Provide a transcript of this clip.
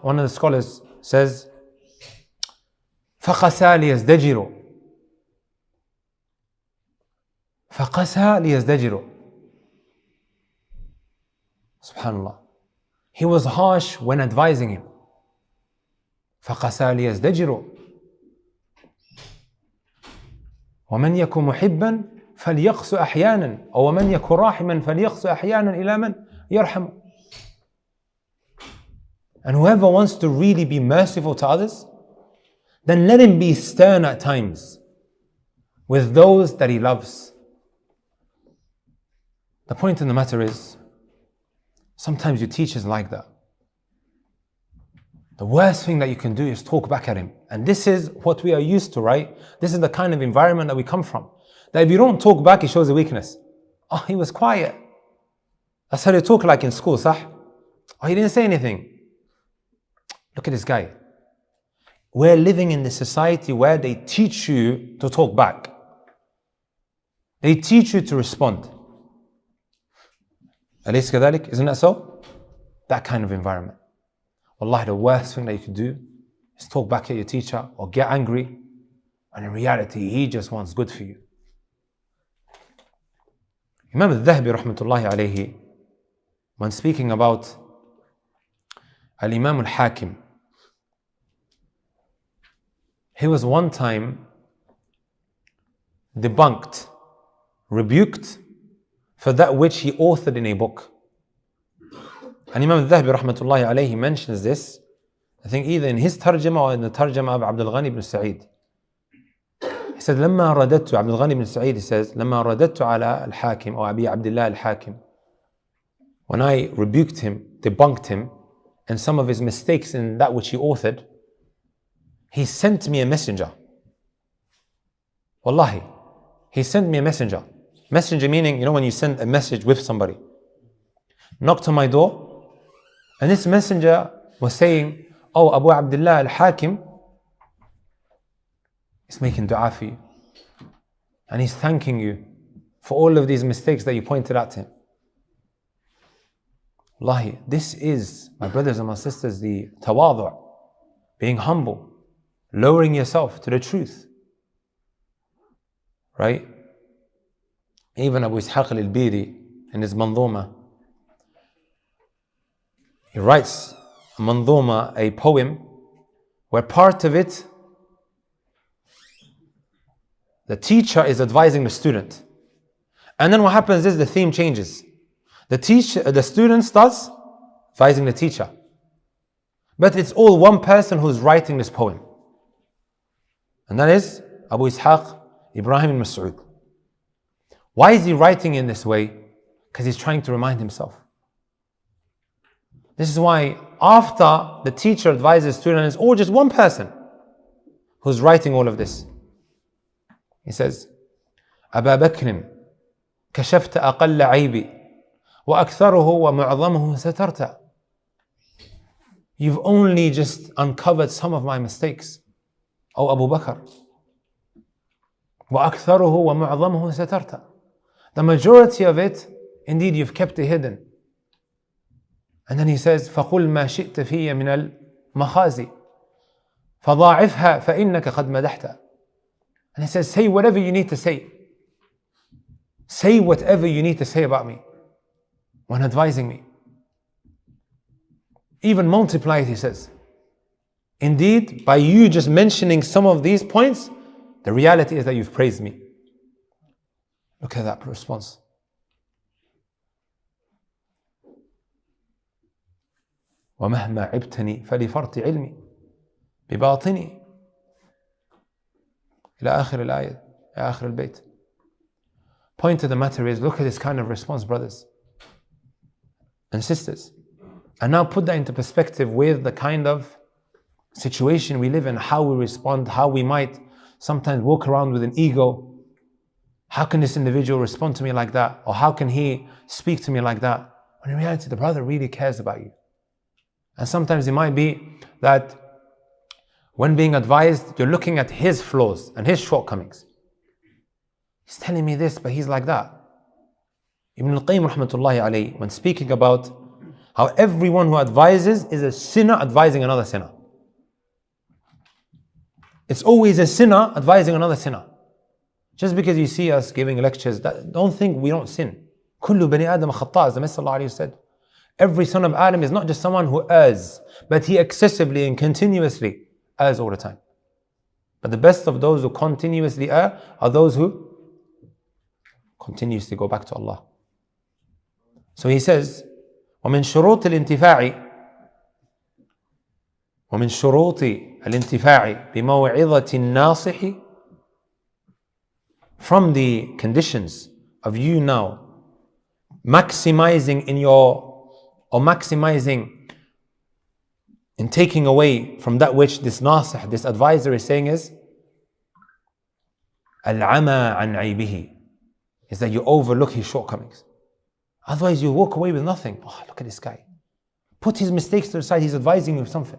one of the scholars says, فَقَسَى لِيَزْدَجِرُوا فَقَسَى لِيَزْدَجِرُوا. Subhanallah. He was harsh when advising him. فَقَسَى لِيَزْدَجِرُوا وَمَنْ يَكُنْ مُحِبًّا فَلْيَقْسُ أَحْيَانًا أو وَمَنْ يَكُنْ رَاحِمًا فَلْيَقْسُ أَحْيَانًا إِلَى مَنْ يَرْحَمُ. And whoever wants to really be merciful to others, then let him be stern at times with those that he loves. The point in the matter is, sometimes your teacher's like that. The worst thing that you can do is talk back at him. And this is what we are used to, right? This is the kind of environment that we come from. That if you don't talk back, it shows a weakness. Oh, he was quiet. That's how they talk like in school, sah? Oh, he didn't say anything. Look at this guy. We're living in this society where they teach you to talk back. They teach you to respond. أليس كذلك? Isn't that so? That kind of environment. Wallahi, the worst thing that you can do is talk back at your teacher or get angry, and in reality, he just wants good for you. Imam al-Dhahabi rahmatullahi alayhi, when speaking about Al-Imam al-Hakim, he was one time debunked, rebuked for that which he authored in a book. And Imam al-Dhahabi rahmatullahi alayhi mentions this, I think either in his tarjama or in the tarjama of Abdul Ghani ibn Sa'id. He said, لما رددت, Abdul Ghani ibn Sa'id, he says, لما رددت على الحاكم or Abi Abdullah al-Hakim. When I rebuked him, debunked him, and some of his mistakes in that which he authored, he sent me a messenger. Wallahi, he sent me a messenger. Messenger meaning, you know, when you send a message with somebody. Knocked on my door, and this messenger was saying, oh, Abu Abdullah al-Hakim is making dua for you. And he's thanking you for all of these mistakes that you pointed out to him. Wallahi, this is, my brothers and my sisters, the tawadu', being humble, lowering yourself to the truth. Right? Even Abu Ishaq al-Biri in his Manzuma, he writes a Manzuma, a poem, where part of it, the teacher is advising the student. And then what happens is the theme changes. The student starts advising the teacher. But it's all one person who's writing this poem. And that is Abu Ishaq Ibrahim ibn Mas'ud. Why is he writing in this way? Because he's trying to remind himself. This is why after the teacher advises the student, it's all just one person who's writing all of this. He says, أبا بكر كشفت أقل عيبي وأكثره ومعظمه سترت. You've only just uncovered some of my mistakes, O Abu Bakr. وأكثره ومعظمه سترت. The majority of it, indeed, you've kept it hidden. And then he says, فقل ما شئت في من المخازي فضاعفها فإنك قد مدحت. And he says, say whatever you need to say. Say whatever you need to say about me when advising me. Even multiply it, he says. Indeed, by you just mentioning some of these points, the reality is that you've praised me. Look at that response. ومهما عبتني فلفرط علمي بباطني إلى آخر الآية إلى آخر البيت. Point of the matter is, look at this kind of response, brothers and sisters. And now put that into perspective with the kind of situation we live in, how we respond, how we might sometimes walk around with an ego. How can this individual respond to me like that? Or how can he speak to me like that? When in reality, the brother really cares about you. And sometimes it might be that when being advised, you're looking at his flaws and his shortcomings. He's telling me this, but he's like that. Ibn al-Qayyim rahmatullahi alayhi, when speaking about How everyone who advises is a sinner advising another sinner. It's always a sinner advising another sinner. Just because you see us giving lectures, don't think we don't sin. كل بني آدم خطاء, as the Messenger of Allah said. Every son of Adam is not just someone who errs, but he excessively and continuously errs all the time. But the best of those who continuously err are those who continuously go back to Allah. So he says, ومن شروط الانتفاع بموعظة الناصح, from the conditions of you now maximizing in taking away from that which this nasih, this advisor is saying is العمى عن عيبه, is that you overlook his shortcomings. Otherwise you walk away with nothing. Oh, look at this guy. Put his mistakes to the side, he's advising you of something.